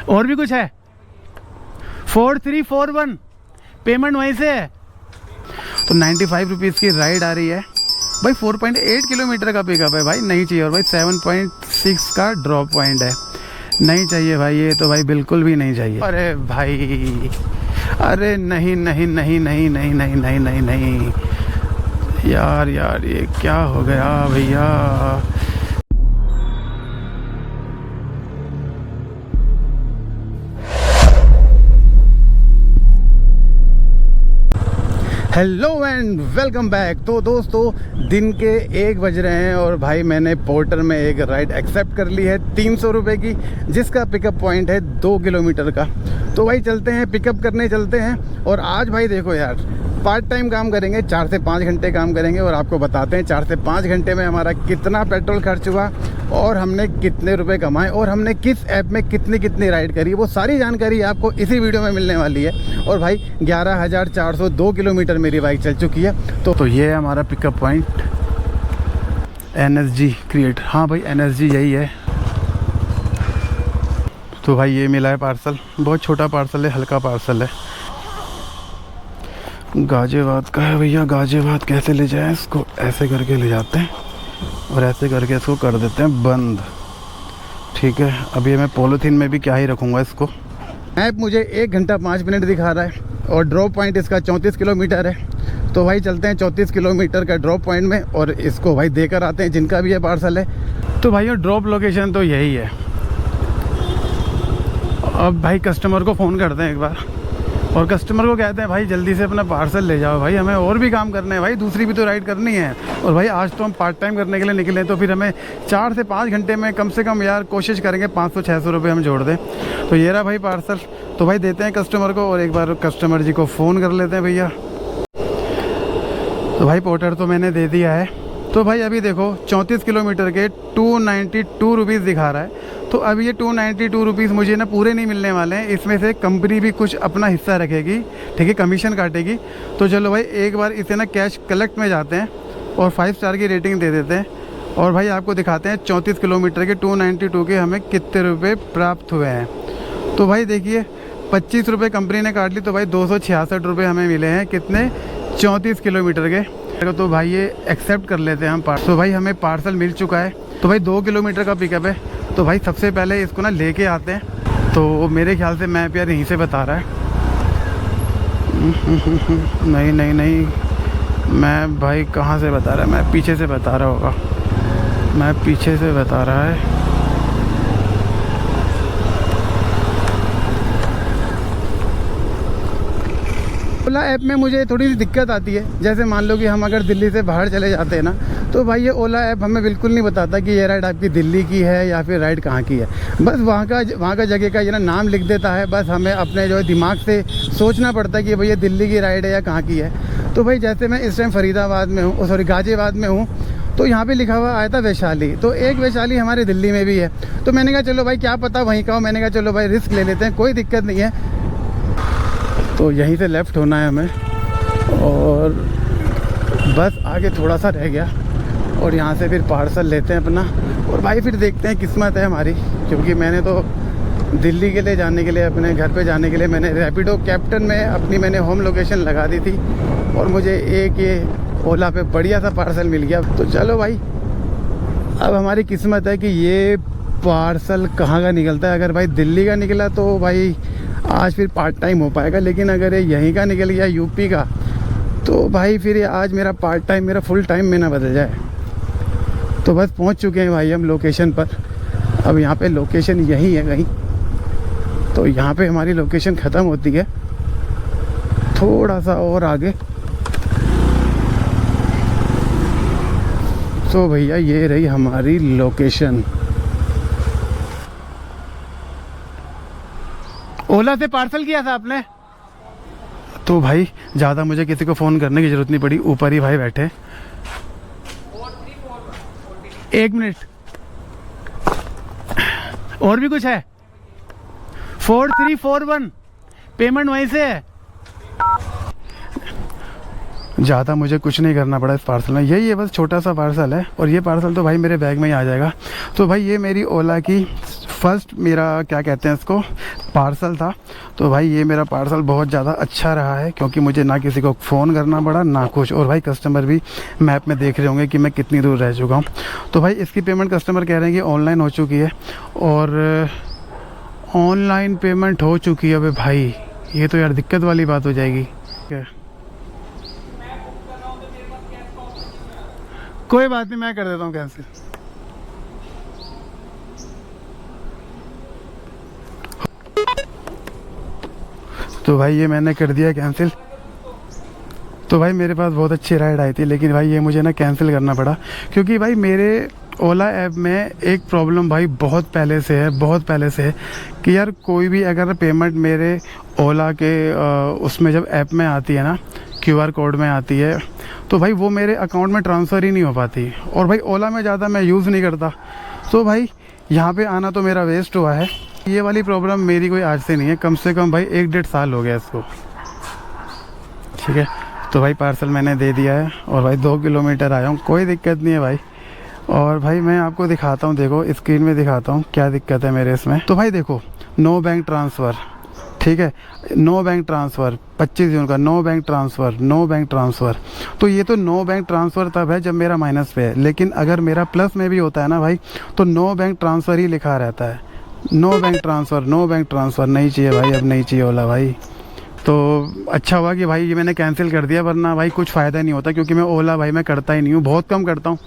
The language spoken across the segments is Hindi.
और भी कुछ है? 4341 पेमेंट वहीं से है। तो 95 रुपीज़ की राइड आ रही है भाई। 4.8 किलोमीटर का पिकअप है भाई, नहीं चाहिए। और भाई 7.6 का ड्रॉप पॉइंट है, नहीं चाहिए भाई, ये तो भाई बिल्कुल भी नहीं चाहिए। अरे भाई, अरे नहीं नहीं नहीं नहीं नहीं नहीं नहीं नहीं नहीं यार यार, ये क्या हो गया भैया। Hello and welcome back. तो दोस्तों, दिन के 1 बज रहे हैं और भाई मैंने पोर्टर में एक राइड एक्सेप्ट कर ली है 300 रुपये की, जिसका पिकअप पॉइंट है 2 किलोमीटर का। तो भाई चलते हैं, पिकअप करने चलते हैं। और आज भाई देखो यार, पार्ट टाइम काम करेंगे, 4 से 5 घंटे काम करेंगे और आपको बताते हैं 4 से 5 घंटे में हमारा कितना पेट्रोल खर्च हुआ और हमने कितने रुपए कमाए और हमने किस ऐप में कितनी राइड करी, वो सारी जानकारी आपको इसी वीडियो में मिलने वाली है। और भाई 11,402 किलोमीटर मेरी बाइक चल चुकी है। तो ये है हमारा पिकअप पॉइंट, NSG क्रिएट। हाँ भाई, NSG यही है। तो भाई ये मिला है पार्सल, बहुत छोटा पार्सल है, हल्का पार्सल है, गाजियाबाद का है भैया। गाजियाबाद कैसे ले जाएं इसको? ऐसे करके ले जाते हैं और ऐसे करके इसको कर देते हैं बंद। ठीक है, अभी मैं पॉलीथीन में भी क्या ही रखूँगा इसको। ऐप मुझे 1 घंटा 5 मिनट दिखा रहा है और ड्रॉप पॉइंट इसका 34 किलोमीटर है। तो भाई चलते हैं 34 किलोमीटर का ड्रॉप पॉइंट में और इसको भाई देकर आते हैं, जिनका भी ये पार्सल है। तो भाई ड्रॉप लोकेशन तो यही है। अब भाई कस्टमर को फ़ोन करते हैं एक बार और कस्टमर को कहते हैं भाई जल्दी से अपना पार्सल ले जाओ भाई, हमें और भी काम करने हैं भाई, दूसरी भी तो राइड करनी है। और भाई आज तो हम पार्ट टाइम करने के लिए निकले, तो फिर हमें 4 से 5 घंटे में कम से कम यार कोशिश करेंगे 500-600 रुपये हम जोड़ दें। तो ये रहा भाई पार्सल। तो भाई देते हैं कस्टमर को और एक बार कस्टमर जी को फ़ोन कर लेते हैं भैया। तो भाई पोर्टर तो मैंने दे दिया है। तो भाई अभी देखो 34 किलोमीटर के 292 रुपीज़ दिखा रहा है। तो अब ये 292 रुपीज़ मुझे ना पूरे नहीं मिलने वाले हैं, इसमें से कंपनी भी कुछ अपना हिस्सा रखेगी, ठीक है, कमीशन काटेगी। तो चलो भाई एक बार इसे ना कैश कलेक्ट में जाते हैं और 5 स्टार की रेटिंग दे देते हैं। और भाई आपको दिखाते हैं 34 किलोमीटर के 292 के हमें कितने रुपये प्राप्त हुए हैं। तो भाई देखिए 25 रुपये कंपनी ने काट ली, तो भाई 266 रुपये हमें मिले हैं, कितने, 34 किलोमीटर के। तो भाई ये एक्सेप्ट कर लेते हैं हम पार्सल। तो भाई हमें पार्सल मिल चुका है। तो भाई 2 किलोमीटर का पिकअप है। तो भाई सबसे पहले इसको ना लेके आते हैं। तो मेरे ख्याल से मैप यार यहीं से बता रहा है। नहीं नहीं नहीं, मैं भाई कहाँ से बता रहा है? मैं पीछे से बता रहा होगा, मैं पीछे से बता रहा है। ओला ऐप में मुझे थोड़ी सी दिक्कत आती है। जैसे मान लो कि हम अगर दिल्ली से बाहर चले जाते हैं ना, तो भाई ये ओला ऐप हमें बिल्कुल नहीं बताता कि ये राइड आपकी दिल्ली की है या फिर राइड कहाँ की है। बस वहाँ का जगह का ये ना नाम लिख देता है। बस हमें अपने जो है दिमाग से सोचना पड़ता है कि भैया दिल्ली की राइड है या कहाँ की है। तो भाई जैसे मैं इस टाइम फरीदाबाद में हूँ, सॉरी गाजियाबाद में हूँ, तो यहाँ पे लिखा हुआ आया था वैशाली। तो एक वैशाली हमारे दिल्ली में भी है। तो मैंने कहा चलो भाई क्या पता वहीं का हो, मैंने कहा चलो भाई रिस्क ले लेते हैं, कोई दिक्कत नहीं है। तो यहीं से लेफ़्ट होना है हमें और बस आगे थोड़ा सा रह गया और यहाँ से फिर पार्सल लेते हैं अपना। और भाई फिर देखते हैं, किस्मत है हमारी, क्योंकि मैंने तो दिल्ली के लिए जाने के लिए, अपने घर पे जाने के लिए मैंने रैपिडो कैप्टन में अपनी मैंने होम लोकेशन लगा दी थी और मुझे एक ये ओला पे बढ़िया सा पार्सल मिल गया। तो चलो भाई, अब हमारी किस्मत है कि ये पार्सल कहाँ का निकलता है। अगर भाई दिल्ली का निकला तो भाई आज फिर पार्ट टाइम हो पाएगा, लेकिन अगर ये यहीं का निकल गया यूपी का, तो भाई फिर ये आज मेरा पार्ट टाइम मेरा फुल टाइम में ना बदल जाए। तो बस पहुंच चुके हैं भाई हम लोकेशन पर। अब यहाँ पे लोकेशन यही है कहीं, तो यहाँ पे हमारी लोकेशन ख़त्म होती है, थोड़ा सा और आगे। तो भैया ये रही हमारी लोकेशन। ओला से पार्सल किया था आपने? तो भाई ज़्यादा मुझे किसी को फ़ोन करने की ज़रूरत नहीं पड़ी, ऊपर ही भाई बैठे। 1 मिनट, और भी कुछ है? 4341 पेमेंट वहीं से है। ज़्यादा मुझे कुछ नहीं करना पड़ा इस पार्सल में, यही है बस छोटा सा पार्सल है और ये पार्सल तो भाई मेरे बैग में ही आ जाएगा। तो भाई ये मेरी ओला की फर्स्ट मेरा क्या कहते हैं इसको पार्सल था। तो भाई ये मेरा पार्सल बहुत ज़्यादा अच्छा रहा है, क्योंकि मुझे ना किसी को फ़ोन करना पड़ा ना कुछ, और भाई कस्टमर भी मैप में देख रहे होंगे कि मैं कितनी दूर रह चुका हूँ। तो भाई इसकी पेमेंट कस्टमर कह रहे हैं कि ऑनलाइन हो चुकी है, और ऑनलाइन पेमेंट हो चुकी है। अबे भाई ये तो यार दिक्कत वाली बात हो जाएगी। क्या कोई बात नहीं, मैं कर देता हूँ कैंसिल। तो भाई ये मैंने कर दिया कैंसिल। तो भाई मेरे पास बहुत अच्छी राइड आई थी, लेकिन भाई ये मुझे ना कैंसिल करना पड़ा, क्योंकि भाई मेरे ओला ऐप में एक प्रॉब्लम भाई बहुत पहले से है कि यार कोई भी अगर पेमेंट मेरे ओला के उसमें जब ऐप में आती है ना, QR कोड में आती है, तो भाई वो मेरे अकाउंट में ट्रांसफ़र ही नहीं हो पाती। और भाई ओला में ज़्यादा मैं यूज़ नहीं करता, तो भाई यहाँ पे आना तो मेरा वेस्ट हुआ है। ये वाली प्रॉब्लम मेरी कोई आज से नहीं है, कम से कम भाई 1-1.5 साल हो गया इसको। ठीक है, तो भाई पार्सल मैंने दे दिया है, और भाई 2 किलोमीटर आया हूँ, कोई दिक्कत नहीं है भाई। और भाई मैं आपको दिखाता हूँ, देखो स्क्रीन में दिखाता हूँ क्या दिक्कत है मेरे इसमें। तो भाई देखो, नो बैंक ट्रांसफ़र, ठीक है, नो बैंक ट्रांसफ़र 25 जून का, नो बैंक ट्रांसफ़र। तो ये तो नो बैंक ट्रांसफ़र तब है जब मेरा माइनस पे है, लेकिन अगर मेरा प्लस में भी होता है ना भाई, तो नो बैंक ट्रांसफ़र ही लिखा रहता है। नो बैंक ट्रांसफ़र नहीं चाहिए भाई, अब नहीं चाहिए ओला भाई। तो अच्छा हुआ कि भाई ये मैंने कैंसिल कर दिया, वरना भाई कुछ फ़ायदा नहीं होता, क्योंकि मैं ओला भाई मैं करता ही नहीं हूँ, बहुत कम करता हूँ।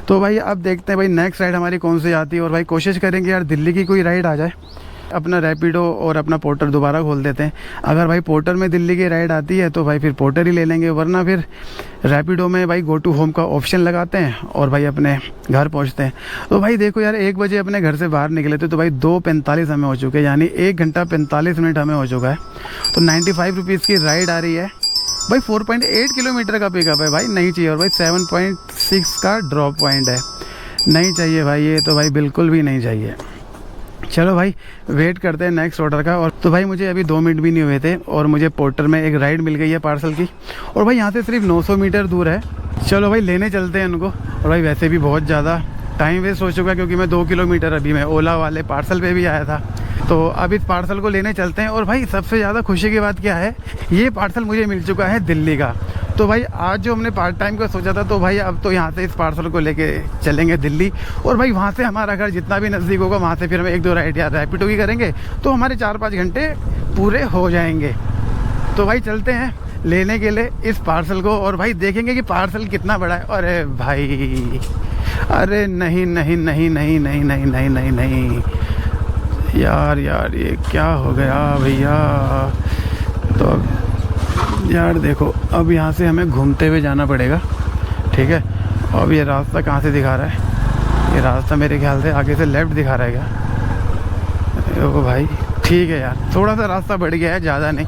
तो भाई अब देखते हैं भाई नेक्स्ट राइड हमारी कौन सी आती है, और भाई कोशिश करेंगे यार दिल्ली की कोई राइड आ जाए। अपना रैपिडो और अपना पोर्टर दोबारा खोल देते हैं। अगर भाई पोर्टर में दिल्ली की राइड आती है तो भाई फिर पोर्टर ही ले लेंगे, वरना फिर रैपिडो में भाई गो टू होम का ऑप्शन लगाते हैं और भाई अपने घर पहुंचते हैं। तो भाई देखो यार 1 बजे अपने घर से बाहर निकले थे, तो भाई 2:45 हमें हो चुके हैं, यानी 1 घंटा 45 मिनट हमें हो चुका है। तो 95 रुपीज़ की राइड आ रही है भाई। 4.8 किलोमीटर का पिकअप है भाई, नहीं चाहिए। और भाई 7.6 का ड्रॉप पॉइंट है, नहीं चाहिए भाई, ये तो भाई बिल्कुल भी नहीं चाहिए। चलो भाई वेट करते हैं नेक्स्ट ऑर्डर का। और तो भाई मुझे अभी 2 मिनट भी नहीं हुए थे और मुझे पोर्टर में एक राइड मिल गई है पार्सल की, और भाई यहाँ से सिर्फ 900 मीटर दूर है। चलो भाई लेने चलते हैं उनको। और भाई वैसे भी बहुत ज़्यादा टाइम वेस्ट हो चुका है, क्योंकि मैं 2 किलोमीटर अभी मैं ओला वाले पार्सल पे भी आया था। तो अब इस पार्सल को लेने चलते हैं। और भाई सबसे ज़्यादा खुशी की बात क्या है, ये पार्सल मुझे मिल चुका है दिल्ली का। तो भाई आज जो हमने पार्ट टाइम का सोचा था, तो भाई अब तो यहाँ से इस पार्सल को लेके चलेंगे दिल्ली, और भाई वहाँ से हमारा घर जितना भी नज़दीक होगा वहाँ से फिर हम 1-2 राइड या रैपिडो की करेंगे, तो हमारे 4-5 घंटे पूरे हो जाएंगे। तो भाई चलते हैं लेने के लिए इस पार्सल को, और भाई देखेंगे कि पार्सल कितना बड़ा है। अरे भाई, अरे नहीं नहीं नहीं नहीं नहीं नहीं नहीं नहीं नहीं यार ये क्या हो गया भैया। तो यार देखो अब यहाँ से हमें घूमते हुए जाना पड़ेगा, ठीक है। अब ये रास्ता कहाँ से दिखा रहा है, ये रास्ता मेरे ख्याल से आगे से लेफ़्ट दिखा रहा है क्या। ओ भाई ठीक है यार, थोड़ा सा रास्ता बढ़ गया है, ज़्यादा नहीं।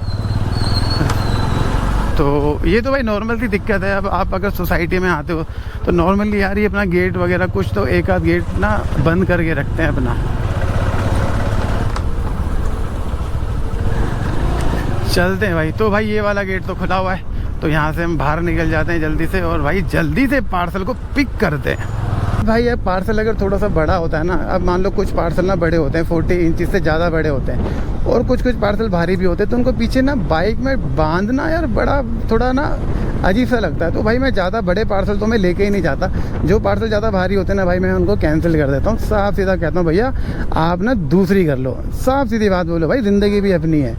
तो ये तो भाई नॉर्मल सी दिक्कत है। अब आप अगर सोसाइटी में आते हो तो नॉर्मली यार ये अपना गेट वगैरह कुछ तो एक आध गेट ना बंद करके रखते हैं अपना। चलते हैं भाई। तो भाई ये वाला गेट तो खुला हुआ है, तो यहाँ से हम बाहर निकल जाते हैं जल्दी से, और भाई जल्दी से पार्सल को पिक करते हैं। भाई अब पार्सल अगर थोड़ा सा बड़ा होता है ना, अब मान लो कुछ पार्सल ना बड़े होते हैं, 40 इंच से ज़्यादा बड़े होते हैं, और कुछ पार्सल भारी भी होते हैं, तो उनको पीछे ना बाइक में बांधना यार बड़ा थोड़ा ना अजीब सा लगता है। तो भाई मैं ज़्यादा बड़े पार्सल तो मैं लेके ही नहीं जाता। जो पार्सल ज़्यादा भारी होते हैं ना भाई, मैं उनको कैंसिल कर देता हूँ। साफ सीधा कहता हूँ भैया आप ना दूसरी कर लो, साफ सीधी बात बोलो भाई, ज़िंदगी भी अपनी है।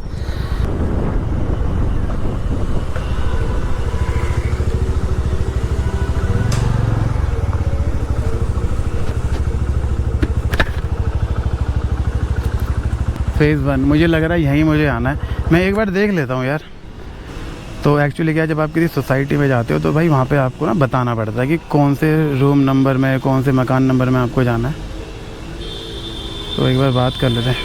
फेज़ 1 मुझे लग रहा है यहीं मुझे आना है, मैं एक बार देख लेता हूँ यार। तो एक्चुअली क्या, जब आप किसी सोसाइटी में जाते हो तो भाई वहाँ पे आपको ना बताना पड़ता है कि कौन से रूम नंबर में, कौन से मकान नंबर में आपको जाना है। तो एक बार बात कर लेते हैं।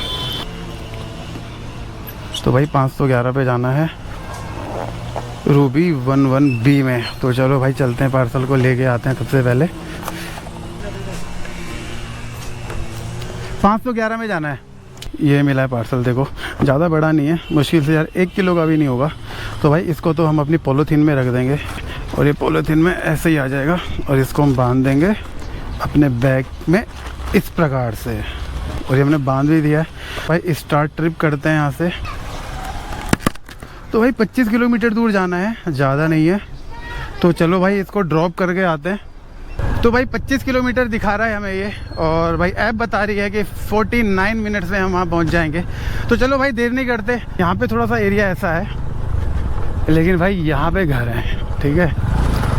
तो भाई 511 पे जाना है, रूबी 11B में। तो चलो भाई चलते हैं, पार्सल को लेके आते हैं। सबसे पहले 511 में जाना है। ये मिला है पार्सल, देखो ज़्यादा बड़ा नहीं है, मुश्किल से यार 1 किलो का भी नहीं होगा। तो भाई इसको तो हम अपनी पॉलीथीन में रख देंगे, और ये पॉलीथीन में ऐसे ही आ जाएगा, और इसको हम बांध देंगे अपने बैग में इस प्रकार से। और ये हमने बांध भी दिया है भाई। स्टार्ट ट्रिप करते हैं यहाँ से। तो भाई 25 किलोमीटर दूर जाना है, ज़्यादा नहीं है। तो चलो भाई इसको ड्रॉप करके आते हैं। तो भाई 25 किलोमीटर दिखा रहा है हमें ये, और भाई ऐप बता रही है कि 49 मिनट्स में हम वहाँ पहुँच जाएंगे। तो चलो भाई देर नहीं करते। यहाँ पे थोड़ा सा एरिया ऐसा है, लेकिन भाई यहाँ पे घर है, ठीक है।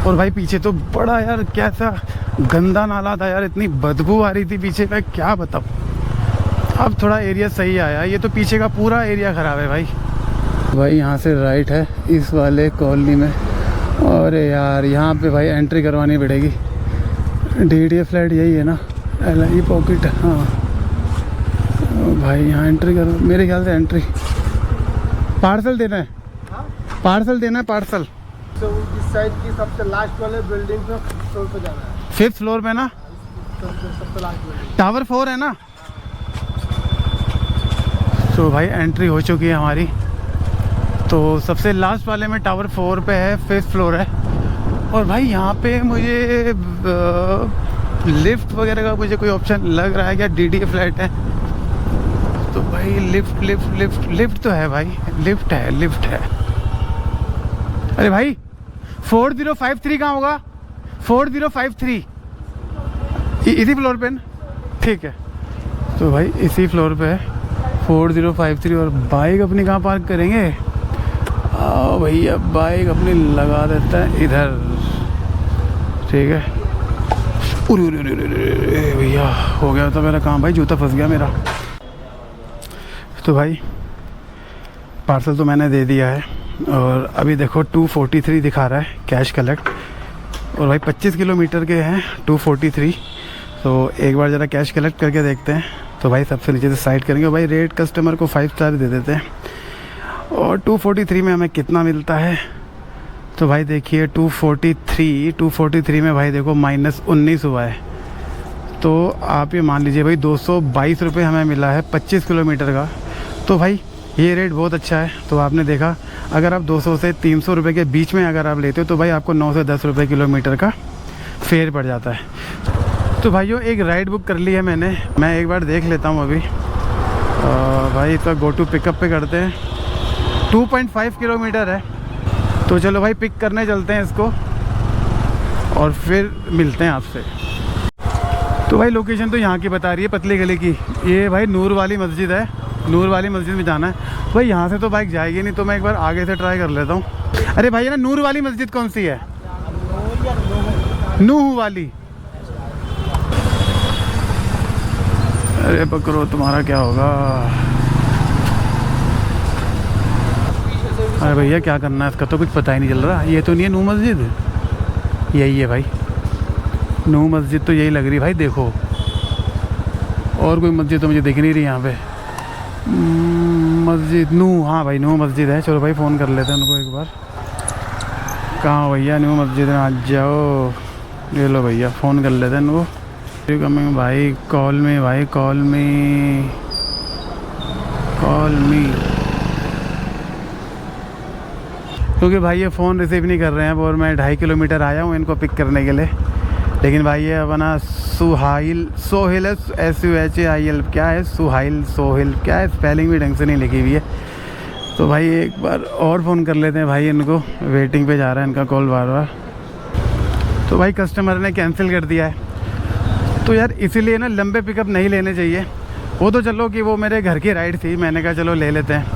और भाई पीछे तो बड़ा यार कैसा गंदा नाला था यार, इतनी बदबू आ रही थी पीछे का, क्या बताऊँ। अब थोड़ा एरिया सही आया, ये तो पीछे का पूरा एरिया ख़राब है भाई। भाई यहाँ से राइट है इस वाले कॉलोनी में। और यार यहाँ पे भाई एंट्री करवानी पड़ेगी। DDA फ्लैट यही है ना, LI पॉकेट। हाँ भाई यहाँ एंट्री करो, मेरे ख्याल से एंट्री। पार्सल देना है, पार्सल देना है, पार्सल। तो इस साइड की सबसे लास्ट वाले बिल्डिंग पे फ्लोर पे जाना है। 5th फ्लोर पे ना, सबसे लास्ट बिल्डिंग टावर 4 है ना। तो भाई एंट्री हो चुकी है हमारी। तो सबसे लास्ट वाले में टावर 4 पे है, 5th फ्लोर है। और भाई यहाँ पे मुझे लिफ्ट वगैरह का मुझे कोई ऑप्शन लग रहा है क्या? DDA फ्लैट है तो भाई लिफ्ट लिफ्ट लिफ्ट लिफ्ट तो है भाई, लिफ्ट है, लिफ्ट है। अरे भाई 4053 कहाँ होगा? 4053 इसी फ्लोर पे ना, ठीक है। तो भाई इसी फ्लोर पे है 4053। और बाइक अपनी कहाँ पार्क करेंगे? आओ भैया बाइक अपनी लगा देता है इधर, ठीक है। अरे भैया हो गया था मेरा काम भाई, जूता फंस गया मेरा। तो भाई पार्सल तो मैंने दे दिया है, और अभी देखो 243 दिखा रहा है कैश कलेक्ट। और भाई 25 किलोमीटर के हैं 243। तो एक बार ज़रा कैश कलेक्ट करके देखते हैं। तो भाई सबसे नीचे से साइड करेंगे। भाई रेट कस्टमर को 5 स्टार दे देते हैं। और 243 में हमें कितना मिलता है? तो भाई देखिए 243 में भाई देखो -19 हुआ है। तो आप ये मान लीजिए भाई 222 रुपये हमें मिला है 25 किलोमीटर का। तो भाई ये रेट बहुत अच्छा है। तो आपने देखा, अगर आप 200 से 300 रुपये के बीच में अगर आप लेते हो तो भाई आपको 9 से 10 रुपये किलोमीटर का फेयर पड़ जाता है। तो भाइयों एक राइड बुक कर ली है मैंने, मैं एक बार देख लेता हूँ अभी। भाई इसका गो टू पिकअप पे करते हैं। 2.5 किलोमीटर है। तो चलो भाई पिक करने चलते हैं इसको, और फिर मिलते हैं आपसे। तो भाई लोकेशन तो यहाँ की बता रही है, पतली गली की। ये भाई नूर वाली मस्जिद है, नूर वाली मस्जिद में जाना है। भाई यहाँ से तो बाइक जाएगी नहीं, तो मैं एक बार आगे से ट्राई कर लेता हूँ। अरे भैया ना नूर वाली मस्जिद कौन सी है? नूह वाली। अरे पकड़ो, तुम्हारा क्या होगा? अरे भैया क्या करना है इसका तो कुछ पता ही नहीं चल रहा। ये तो नहीं है नूह मस्जिद? यही है भाई नूह मस्जिद, तो यही लग रही भाई। देखो और कोई मस्जिद तो मुझे दिख नहीं रही यहाँ पे। मस्जिद नूह, हाँ भाई नूह मस्जिद है। चलो भाई फ़ोन कर लेते हैं उनको एक बार। कहाँ भैया नूह मस्जिद में? आ जाओ। ये लो भैया फ़ोन कर लेते हैं उनको। कमिंग भाई, कॉल मी भाई, कॉल मी, कॉल मी। क्योंकि भाई ये फ़ोन रिसीव नहीं कर रहे हैं, और मैं 2.5 किलोमीटर आया हूँ इनको पिक करने के लिए। लेकिन भाई ये अपना सोहिल है, SUHAIL क्या है? सोहिल क्या है? स्पेलिंग भी ढंग से नहीं लिखी हुई है। तो भाई एक बार और फ़ोन कर लेते हैं भाई इनको, वेटिंग पे जा रहा है इनका कॉल बार बार। तो भाई कस्टमर ने कैंसिल कर दिया है। तो यार इसीलिए ना लंबे पिकअप नहीं लेने चाहिए। वो तो चलो कि वो मेरे घर की राइड थी, मैंने कहा चलो ले लेते हैं।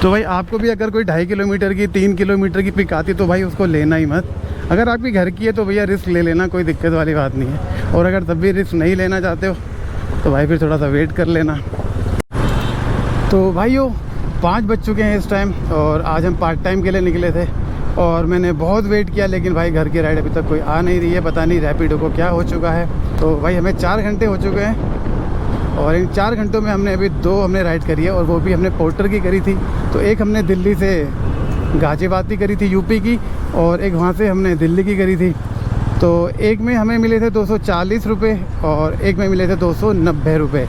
तो भाई आपको भी अगर कोई 2.5 किलोमीटर की 3 किलोमीटर की पिक आती तो भाई उसको लेना ही मत। अगर आपकी घर की है तो भैया रिस्क ले लेना, कोई दिक्कत वाली बात नहीं है। और अगर तब भी रिस्क नहीं लेना चाहते हो तो भाई फिर थोड़ा सा वेट कर लेना। तो भाइयों 5 बज चुके हैं इस टाइम, और आज हम पार्ट टाइम के लिए निकले थे। और मैंने बहुत वेट किया, लेकिन भाई घर की राइड अभी तक कोई आ नहीं रही है। पता नहीं रैपिडो को क्या हो चुका है। तो भाई हमें 4 घंटे हो चुके हैं, और इन 4 घंटों में हमने अभी 2 हमने राइड करी है, और वो भी हमने पोर्टर की करी थी। तो एक हमने दिल्ली से गाज़ियाबाद की करी थी यूपी की, और एक वहाँ से हमने दिल्ली की करी थी। तो एक में हमें मिले थे 240 रुपये, और एक में मिले थे 290 रुपये।